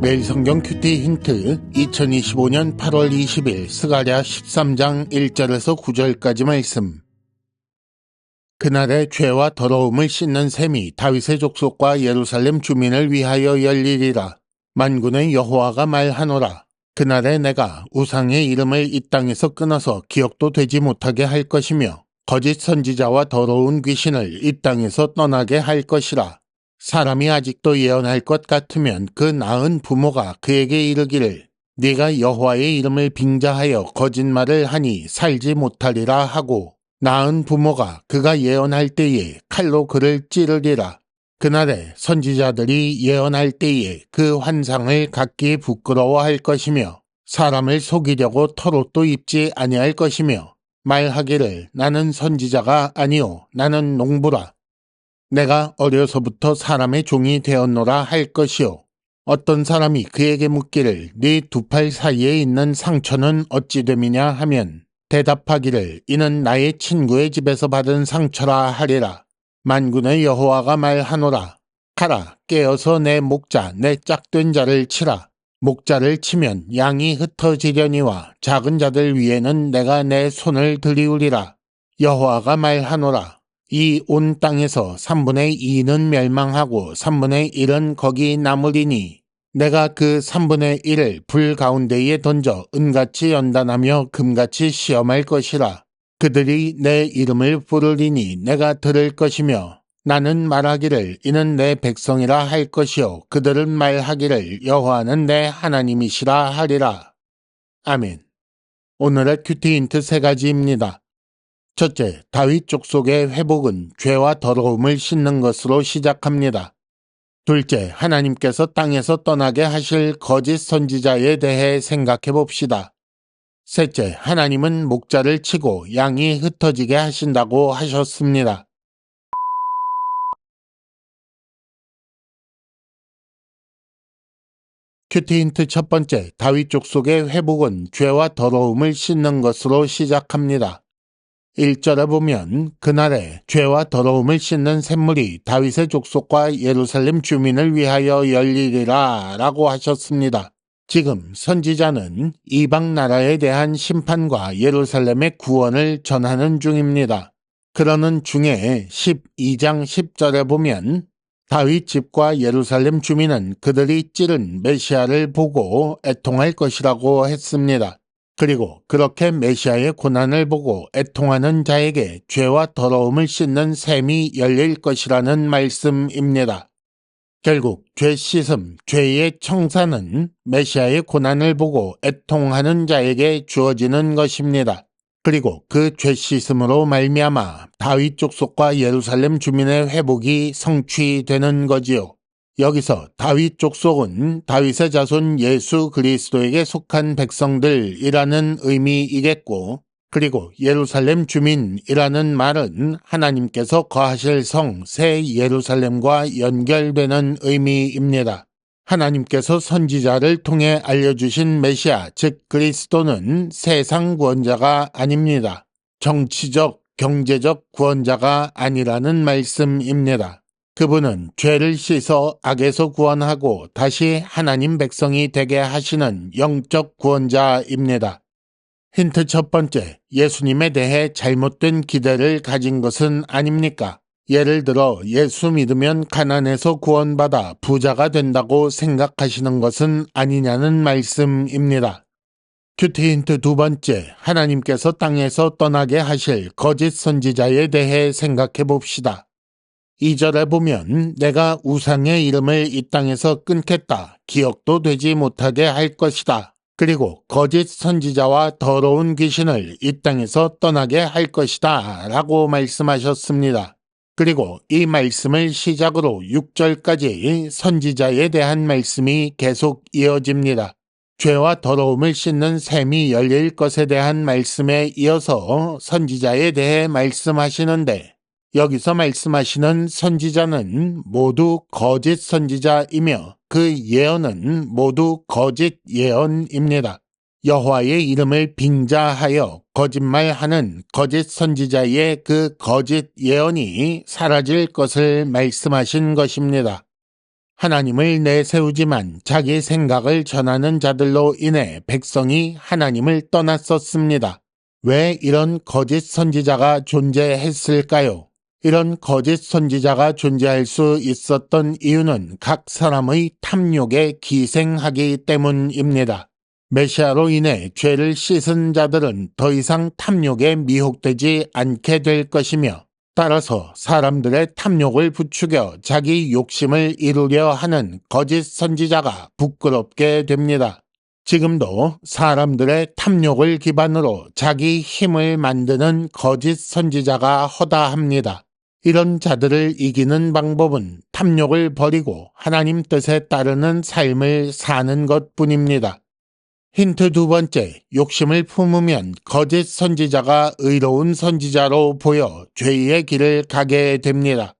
매일 성경 큐티 힌트 2025년 8월 20일 스가랴 13장 1절에서 9절까지 말씀. 그날에 죄와 더러움을 씻는 셈이 다윗의 족속과 예루살렘 주민을 위하여 열리리라. 만군의 여호와가 말하노라. 그날에 내가 우상의 이름을 이 땅에서 끊어서 기억도 되지 못하게 할 것이며 거짓 선지자와 더러운 귀신을 이 땅에서 떠나게 할 것이라. 사람이 아직도 예언할 것 같으면 그 나은 부모가 그에게 이르기를 네가 여호와의 이름을 빙자하여 거짓말을 하니 살지 못하리라 하고, 나은 부모가 그가 예언할 때에 칼로 그를 찌르리라. 그날에 선지자들이 예언할 때에 그 환상을 갖기 부끄러워할 것이며 사람을 속이려고 털옷도 입지 아니할 것이며 말하기를 나는 선지자가 아니요 나는 농부라. 내가 어려서부터 사람의 종이 되었노라 할 것이요. 어떤 사람이 그에게 묻기를 네 두 팔 사이에 있는 상처는 어찌 됨이냐 하면 대답하기를 이는 나의 친구의 집에서 받은 상처라 하리라. 만군의 여호와가 말하노라. 가라 깨어서 내 목자 내 짝된 자를 치라. 목자를 치면 양이 흩어지려니와 작은 자들 위에는 내가 내 손을 들이우리라. 여호와가 말하노라. 이 온 땅에서 3분의 2는 멸망하고 3분의 1은 거기 남으리니 내가 그 3분의 1을 불 가운데에 던져 은같이 연단하며 금같이 시험할 것이라. 그들이 내 이름을 부르리니 내가 들을 것이며 나는 말하기를 이는 내 백성이라 할 것이요 그들은 말하기를 여호와는 내 하나님이시라 하리라. 아멘. 오늘의 큐티 힌트 3가지입니다. 첫째, 다윗 족속의 회복은 죄와 더러움을 씻는 것으로 시작합니다. 둘째, 하나님께서 땅에서 떠나게 하실 거짓 선지자에 대해 생각해 봅시다. 셋째, 하나님은 목자를 치고 양이 흩어지게 하신다고 하셨습니다. 큐티 힌트 첫 번째, 다윗 족속의 회복은 죄와 더러움을 씻는 것으로 시작합니다. 1절에 보면 그날에 죄와 더러움을 씻는 샘물이 다윗의 족속과 예루살렘 주민을 위하여 열리리라 라고 하셨습니다. 지금 선지자는 이방 나라에 대한 심판과 예루살렘의 구원을 전하는 중입니다. 그러는 중에 12장 10절에 보면 다윗 집과 예루살렘 주민은 그들이 찌른 메시아를 보고 애통할 것이라고 했습니다. 그리고 그렇게 메시아의 고난을 보고 애통하는 자에게 죄와 더러움을 씻는 샘이 열릴 것이라는 말씀입니다. 결국 죄 씻음, 죄의 청산은 메시아의 고난을 보고 애통하는 자에게 주어지는 것입니다. 그리고 그 죄 씻음으로 말미암아 다윗 족속과 예루살렘 주민의 회복이 성취되는 거지요. 여기서 다윗 족속은 다윗의 자손 예수 그리스도에게 속한 백성들이라는 의미이겠고, 그리고 예루살렘 주민이라는 말은 하나님께서 거하실 성 새 예루살렘과 연결되는 의미입니다. 하나님께서 선지자를 통해 알려주신 메시아, 즉 그리스도는 세상 구원자가 아닙니다. 정치적, 경제적 구원자가 아니라는 말씀입니다. 그분은 죄를 씻어 악에서 구원하고 다시 하나님 백성이 되게 하시는 영적 구원자입니다. 힌트 첫 번째, 예수님에 대해 잘못된 기대를 가진 것은 아닙니까? 예를 들어 예수 믿으면 가난에서 구원받아 부자가 된다고 생각하시는 것은 아니냐는 말씀입니다. 큐티 힌트 두 번째, 하나님께서 땅에서 떠나게 하실 거짓 선지자에 대해 생각해 봅시다. 2절에 보면 내가 우상의 이름을 이 땅에서 끊겠다. 기억도 되지 못하게 할 것이다. 그리고 거짓 선지자와 더러운 귀신을 이 땅에서 떠나게 할 것이다 라고 말씀하셨습니다. 그리고 이 말씀을 시작으로 6절까지 선지자에 대한 말씀이 계속 이어집니다. 죄와 더러움을 씻는 샘이 열릴 것에 대한 말씀에 이어서 선지자에 대해 말씀하시는데, 여기서 말씀하시는 선지자는 모두 거짓 선지자이며 그 예언은 모두 거짓 예언입니다. 여호와의 이름을 빙자하여 거짓말하는 거짓 선지자의 그 거짓 예언이 사라질 것을 말씀하신 것입니다. 하나님을 내세우지만 자기 생각을 전하는 자들로 인해 백성이 하나님을 떠났었습니다. 왜 이런 거짓 선지자가 존재했을까요? 이런 거짓 선지자가 존재할 수 있었던 이유는 각 사람의 탐욕에 기생하기 때문입니다. 메시아로 인해 죄를 씻은 자들은 더 이상 탐욕에 미혹되지 않게 될 것이며, 따라서 사람들의 탐욕을 부추겨 자기 욕심을 이루려 하는 거짓 선지자가 부끄럽게 됩니다. 지금도 사람들의 탐욕을 기반으로 자기 힘을 만드는 거짓 선지자가 허다합니다. 이런 자들을 이기는 방법은 탐욕을 버리고 하나님 뜻에 따르는 삶을 사는 것뿐입니다. 힌트 두 번째, 욕심을 품으면 거짓 선지자가 의로운 선지자로 보여 죄의 길을 가게 됩니다.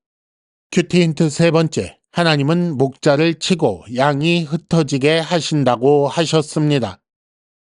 큐티 힌트 세 번째, 하나님은 목자를 치고 양이 흩어지게 하신다고 하셨습니다.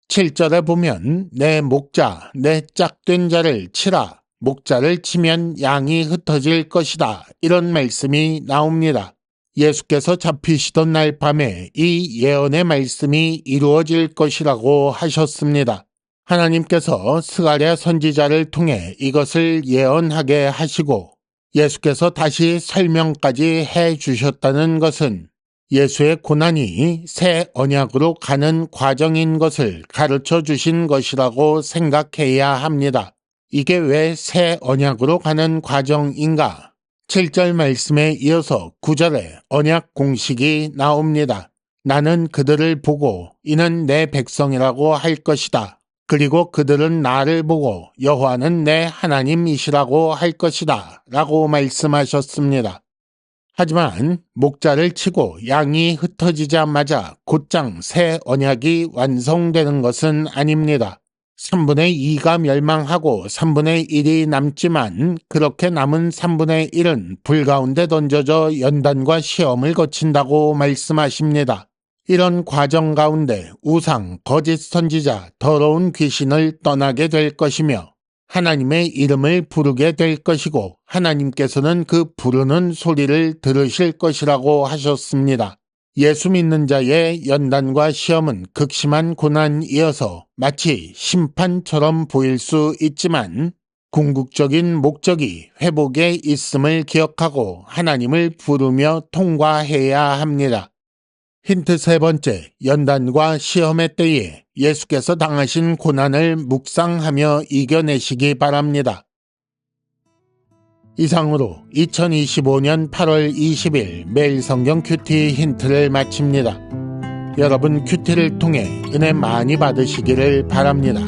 7절에 보면 내 목자, 내 짝된 자를 치라. 목자를 치면 양이 흩어질 것이다. 이런 말씀이 나옵니다. 예수께서 잡히시던 날 밤에 이 예언의 말씀이 이루어질 것이라고 하셨습니다. 하나님께서 스가랴 선지자를 통해 이것을 예언하게 하시고 예수께서 다시 설명까지 해 주셨다는 것은 예수의 고난이 새 언약으로 가는 과정인 것을 가르쳐 주신 것이라고 생각해야 합니다. 이게 왜 새 언약으로 가는 과정인가? 7절 말씀에 이어서 9절에 언약 공식이 나옵니다. 나는 그들을 보고 이는 내 백성이라고 할 것이다. 그리고 그들은 나를 보고 여호와는 내 하나님이시라고 할 것이다. 라고 말씀하셨습니다. 하지만 목자를 치고 양이 흩어지자마자 곧장 새 언약이 완성되는 것은 아닙니다. 3분의 2가 멸망하고 3분의 1이 남지만 그렇게 남은 3분의 1은 불 가운데 던져져 연단과 시험을 거친다고 말씀하십니다. 이런 과정 가운데 우상, 거짓 선지자, 더러운 귀신을 떠나게 될 것이며 하나님의 이름을 부르게 될 것이고 하나님께서는 그 부르는 소리를 들으실 것이라고 하셨습니다. 예수 믿는 자의 연단과 시험은 극심한 고난이어서 마치 심판처럼 보일 수 있지만 궁극적인 목적이 회복에 있음을 기억하고 하나님을 부르며 통과해야 합니다. 힌트 세 번째, 연단과 시험의 때에 예수께서 당하신 고난을 묵상하며 이겨내시기 바랍니다. 이상으로 2025년 8월 20일 매일 성경 큐티 힌트를 마칩니다. 여러분 큐티를 통해 은혜 많이 받으시기를 바랍니다.